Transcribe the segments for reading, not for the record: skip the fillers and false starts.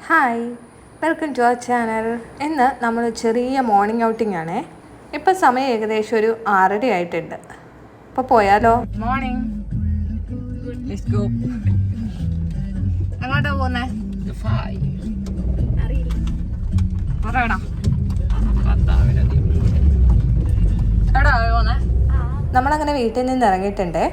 Hi, welcome to our channel. ഇന്ന് നമ്മൾ ചെറിയ മോർണിംഗ് ഔട്ടിംഗ് ആണേ. ഇപ്പം സമയം ഏകദേശം ഒരു 6:30 ആയിട്ടുണ്ട്. അപ്പോൾ പോയാലോ? മോർണിംഗ്. എങ്ങോട്ടാ പോകുന്നേ? നമ്മളങ്ങനെ വീട്ടിൽ നിന്ന് ഇറങ്ങിയിട്ടുണ്ടേ.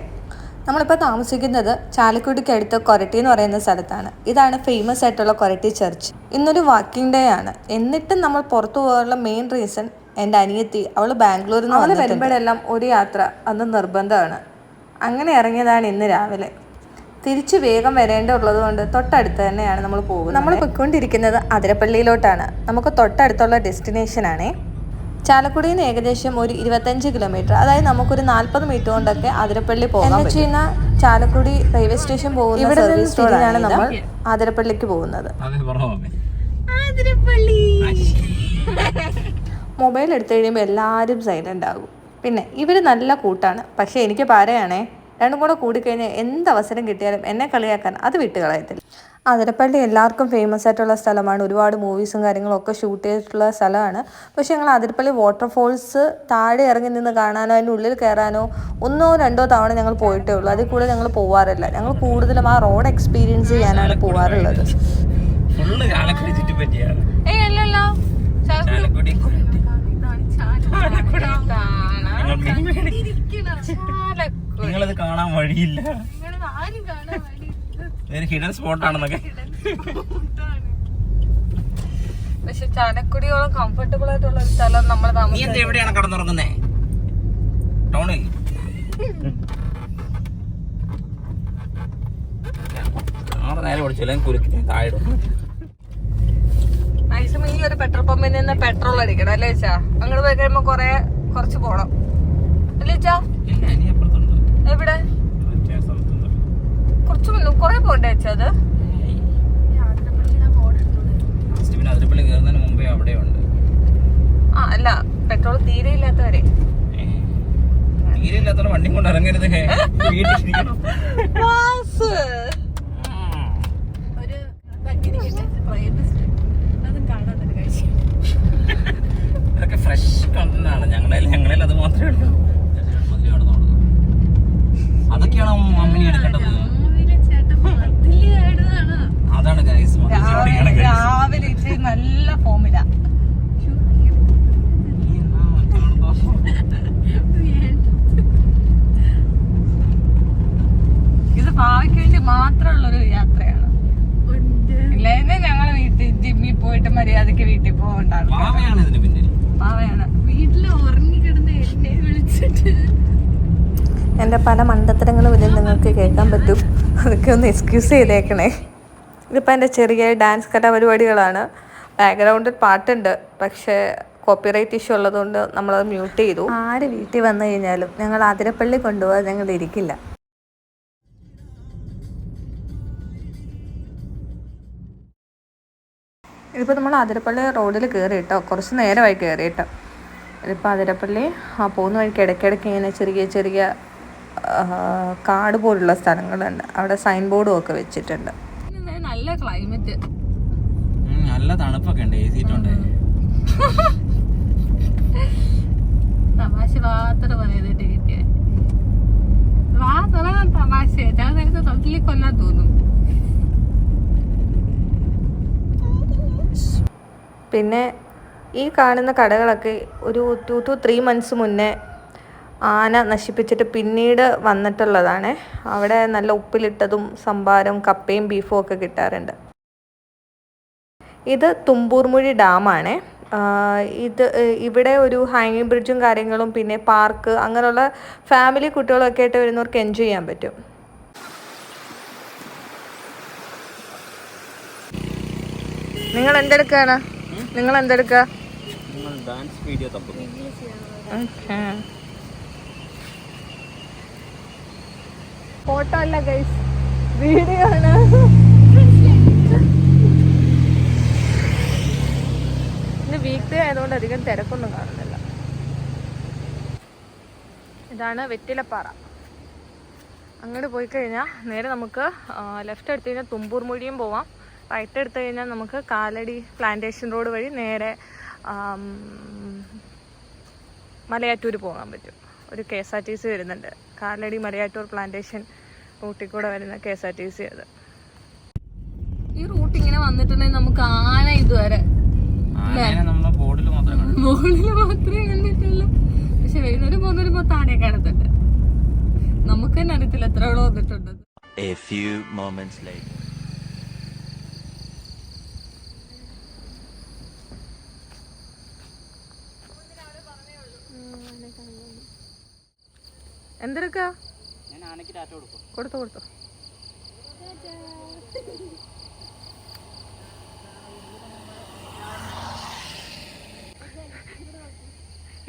നമ്മളിപ്പോൾ താമസിക്കുന്നത് ചാലക്കുടിക്ക് അടുത്ത് കൊരട്ടി എന്ന് പറയുന്ന സ്ഥലത്താണ്. ഇതാണ് ഫേമസ് ആയിട്ടുള്ള കൊരട്ടി ചർച്ച്. ഇന്നൊരു വർക്കിംഗ് ഡേ ആണ്. എന്നിട്ടും നമ്മൾ പുറത്തു പോകാനുള്ള മെയിൻ റീസൺ എൻ്റെ അനിയത്തി, അവൾ ബാംഗ്ലൂരിൽ നിന്ന് വരുമ്പോഴെല്ലാം ഒരു യാത്ര അന്ന് നിർബന്ധമാണ്. അങ്ങനെ ഇറങ്ങിയതാണ് ഇന്ന് രാവിലെ. തിരിച്ച് വേഗം വരേണ്ടതുള്ളത് കൊണ്ട് തൊട്ടടുത്ത് തന്നെയാണ് നമ്മൾ പോകുന്നത്. നമ്മൾ പോയിക്കൊണ്ടിരിക്കുന്നത് അതിരപ്പള്ളിയിലോട്ടാണ്. നമുക്ക് തൊട്ടടുത്തുള്ള ഡെസ്റ്റിനേഷനാണേ. ചാലക്കുടിയിൽ നിന്ന് ഏകദേശം ഒരു 25 കിലോമീറ്റർ, അതായത് നമുക്കൊരു 40 മിനിറ്റ് കൊണ്ടൊക്കെ അതിരപ്പള്ളി പോകാൻ പറ്റും. ചാലക്കുടി റെയിൽവേ സ്റ്റേഷൻ പോകുന്ന ഇവിടെ സർവീസ് റോഡിലാണ് നമ്മൾ അതിരപ്പള്ളിക്ക് പോകുന്നത്. മൊബൈൽ എടുത്തു കഴിയുമ്പോൾ എല്ലാവരും സൈലൻ്റ് ആകും. പിന്നെ ഇവർ നല്ല കൂട്ടാണ്. പക്ഷേ എനിക്ക് പാരയാണേ, രണ്ടും കൂടെ കൂടിക്കഴിഞ്ഞാൽ എന്ത് അവസരം കിട്ടിയാലും എന്നെ കളിയാക്കാൻ അത് വിട്ടുകളയത്തില്ല. അതിരപ്പള്ളി എല്ലാവർക്കും ഫേമസ് ആയിട്ടുള്ള സ്ഥലമാണ്. ഒരുപാട് മൂവീസും കാര്യങ്ങളൊക്കെ ഷൂട്ട് ചെയ്തിട്ടുള്ള സ്ഥലമാണ്. പക്ഷേ ഞങ്ങൾ അതിരപ്പള്ളി വാട്ടർഫോൾസ് താഴെ ഇറങ്ങി നിന്ന് കാണാനോ അതിൻ്റെ ഉള്ളിൽ കയറാനോ 1-2 തവണ ഞങ്ങൾ പോയിട്ടേ ഉള്ളൂ. അതിൽ കൂടുതൽ ഞങ്ങൾ പോവാറില്ല. ഞങ്ങൾ കൂടുതലും ആ റോഡ് എക്സ്പീരിയൻസ് ചെയ്യാനാണ് പോവാറുള്ളത്. നിങ്ങളത് കാണാൻ വഴിയില്ല, ഹിഡൻ സ്പോട്ടാണെന്നൊക്കെ. പക്ഷെ ചാലക്കുടിയോളം കംഫർട്ടബിൾ ആയിട്ടുള്ള ഒരു സ്ഥലം നമ്മൾ എവിടെയാണ് കടന്നുറങ്ങുന്നേ? ടൗണിൽ. നേരെ ഓടിച്ചില്ല, കുലുക്കി താഴെ. മാക്സിമം ഈ ഒരു പെട്രോൾ പമ്പിൽ നിന്ന് പെട്രോൾ അടിക്കണം അല്ലേ ചാ? അങ്ങോട്ട് പോയി കഴിയുമ്പോ കുറച്ച് പോണം അല്ലേ ചാ? എവിടെ? കുറച്ച് കൊറേ പോണ്ടേ വെച്ചാ? അത് അതിരപ്പള്ളി കയറുന്നതിന് മുമ്പേ അവിടെ ഉണ്ട്. ആ അല്ല, പെട്രോൾ തീരെ ഇല്ലാത്തവരെ വണ്ടി കൊണ്ട് ഇറങ്ങരുത്. ഇതൊക്കെ ഫ്രഷ് കണ്ടന്റ് ആണ്. ഞങ്ങളിൽ അത് മാത്രമേ ഉള്ളൂ. അതൊക്കെയാണ് മമ്മിനി എടുക്കേണ്ടത്. അതാണ് രാവിലെ നല്ല ഫോമില. ഇത് ഭാവിക്ക് വേണ്ടി മാത്രമുള്ളൊരു യാത്രയാണ്. ഇല്ലെന്നെ ഞങ്ങള് ജിമ്മിൽ പോയിട്ട് മര്യാദക്ക് വീട്ടിൽ പോകണ്ടാകും. പാവയാണ്. വീട്ടില് ഉറങ്ങിക്കിടന്ന് എന്നെ വിളിച്ചിട്ട് എൻ്റെ പല മണ്ടത്തരങ്ങളും ഇതിൽ നിങ്ങൾക്ക് കേൾക്കാൻ പറ്റും. അതൊക്കെ ഒന്ന് എക്സ്ക്യൂസ് ചെയ്തേക്കണേ. ഇതിപ്പോൾ എൻ്റെ ചെറിയ ഡാൻസ് കലാപരിപാടികളാണ്. ബാക്ക്ഗ്രൗണ്ടിൽ പാട്ടുണ്ട്, പക്ഷേ കോപ്പിറൈറ്റ് ഇഷ്യൂ ഉള്ളതുകൊണ്ട് നമ്മളത് മ്യൂട്ട് ചെയ്തു. ആര് വീട്ടിൽ വന്നു കഴിഞ്ഞാലും ഞങ്ങൾ അതിരപ്പള്ളി കൊണ്ടുപോകാൻ ഞങ്ങൾ ഇരിക്കില്ല. ഇതിപ്പോൾ നമ്മൾ അതിരപ്പള്ളി റോഡിൽ കയറി കേട്ടോ, കുറച്ച് നേരമായി കയറി കേട്ടോ. ഇതിപ്പോൾ അതിരപ്പള്ളി പോകുന്ന വഴിക്ക് ഇടയ്ക്കിടയ്ക്ക് ഇങ്ങനെ ചെറിയ കാട് പോലുള്ള സ്ഥലങ്ങളുണ്ട്. അവിടെ സൈൻ ബോർഡും ഒക്കെ വെച്ചിട്ടുണ്ട്. നല്ല ക്ലൈമറ്റ്, നല്ല തണുപ്പൊക്കെ ഉണ്ട്. തമാശ മാത്രം പറയതിട്ട് കിട്ടിയ തമാശ ഞാൻ നേരത്തെ തൊട്ടിൽ കൊല്ലാൻ തോന്നും. പിന്നെ ഈ കാണുന്ന കടകളൊക്കെ ഒരു 2 to 3 months മുന്നേ ആന നശിപ്പിച്ചിട്ട് പിന്നീട് വന്നിട്ടുള്ളതാണ്. അവിടെ നല്ല ഉപ്പിലിട്ടതും സംഭാരം കപ്പയും ബീഫും ഒക്കെ കിട്ടാറുണ്ട്. ഇത് തുമ്പൂർമുഴി ഡാമാണ്. ഇവിടെ ഒരു ഹാങ്ങിങ് ബ്രിഡ്ജും കാര്യങ്ങളും പിന്നെ പാർക്ക്, അങ്ങനെയുള്ള ഫാമിലി കുട്ടികളൊക്കെ ആയിട്ട് വരുന്നവർക്ക് എൻജോയ് ചെയ്യാൻ പറ്റും. നിങ്ങൾ എന്തെടുക്കാണ്? ഫോട്ടോ അല്ല ഗൈസ്, വീഡിയോ ആണ്. ഇന്ന് വീക്ക് ഡേ ആയതുകൊണ്ട് അധികം തിരക്കൊന്നും കാണുന്നില്ല. ഇതാണ് വെറ്റിലപ്പാറ. അങ്ങോട്ട് പോയി കഴിഞ്ഞാൽ നേരെ നമുക്ക് ലെഫ്റ്റ് എടുത്ത് കഴിഞ്ഞാൽ തുമ്പൂർ മൊഴിയും പോവാം. റൈറ്റ് എടുത്തു കഴിഞ്ഞാൽ നമുക്ക് കാലടി പ്ലാന്റേഷൻ റോഡ് വഴി നേരെ മലയാറ്റൂർ പോകാൻ പറ്റും. ഒരു KSRTC വരുന്നുണ്ട്, കാലടി മലയാറ്റൂർ പ്ലാന്റേഷൻ റൂട്ടിൽ കൂടെ വരുന്ന KSRTC അത്. ഈ റൂട്ട് ഇങ്ങനെ വന്നിട്ടുണ്ടെങ്കിൽ നമുക്ക് ആന ഇതുവരെ മുകളിൽ മാത്രമേ കണ്ടിട്ടുള്ളൂ. പക്ഷെ വരുന്നവരും പോകുന്നവരും മൊത്തം ആനയെ കാണത്തുണ്ട്. നമുക്ക് തന്നെ അറിയത്തില്ല എത്ര അവിടെ വന്നിട്ടുണ്ട്. A few moments later. എന്തെടുക്കാ? ഞാൻ ആനയ്ക്ക് ടാറ്റ കൊടുക്കും. കൊടുത്തു.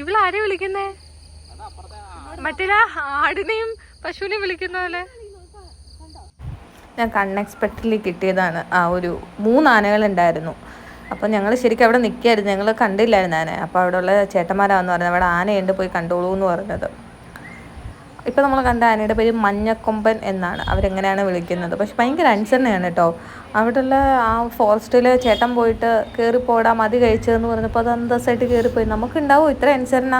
ഇവളാരെ വിളിക്കുന്നേ? മറ്റേ ആടിനെയും പശുവിനെയും വിളിക്കുന്ന പോലെ. ഞാൻ അൺഎക്സ്പെക്റ്റഡ്ലി കിട്ടിയതാണ്. ആ ഒരു 3 ആനകളുണ്ടായിരുന്നു. അപ്പോൾ ഞങ്ങൾ ശരിക്കും അവിടെ നിൽക്കായിരുന്നു, ഞങ്ങൾ കണ്ടില്ലായിരുന്നു ആന. അപ്പോൾ അവിടെ ഉള്ള ചേട്ടന്മാരാന്ന് പറഞ്ഞത് അവിടെ ആനയുണ്ട്, പോയി കണ്ടോളൂ എന്ന് പറഞ്ഞത്. ഇപ്പോൾ നമ്മൾ കണ്ട ആനയുടെ പേര് മഞ്ഞക്കൊമ്പൻ എന്നാണ്, അവരെങ്ങനെയാണ് വിളിക്കുന്നത്. പക്ഷെ ഭയങ്കര അനുസരണയാണ് കേട്ടോ. അവിടെയുള്ള ആ ഫോറസ്റ്റിൽ ചേട്ടൻ പോയിട്ട് കയറിപ്പോടാ മതി കഴിച്ചതെന്ന് പറഞ്ഞപ്പോൾ അത് അന്തസ്സായിട്ട് കയറിപ്പോയി. നമുക്കുണ്ടാവും ഇത്ര അനുസരണ?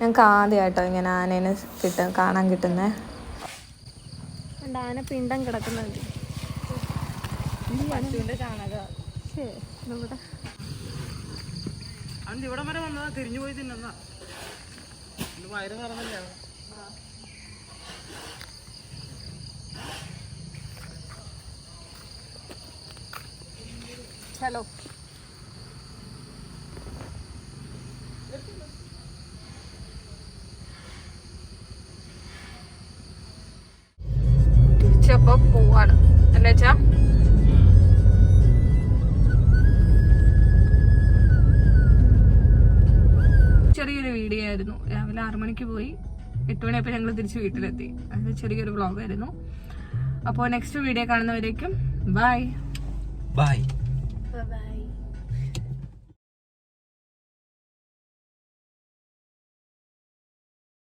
ഞങ്ങൾക്ക് ആദ്യമായിട്ടോ ഇങ്ങനെ ആനേനെ കാണാൻ കിട്ടുന്നേ. ആന പിണ്ടം കിടക്കുന്നുണ്ട്. പശുവിൻ്റെ ചാണകം ഇവിടെ വരെ വന്നതാ, തിരിഞ്ഞു പോയി തിന്നുന്ന വയറ് നിറഞ്ഞല്ലേ. ഹലോ, തിരിച്ചപ്പോ പോവാണ് അല്ലേ ചാ? ചെറിയൊരു വീഡിയോ ആയിരുന്നു. രാവിലെ 6 മണിക്ക് പോയി, 8 മണിയപ്പോൾ ഞങ്ങൾ തിരിച്ച് വീട്ടിലെത്തി. അത് ചെറിയൊരു വ്ളോഗായിരുന്നു. അപ്പോൾ നെക്സ്റ്റ് വീഡിയോ കാണുന്നവരേക്കും ബൈ.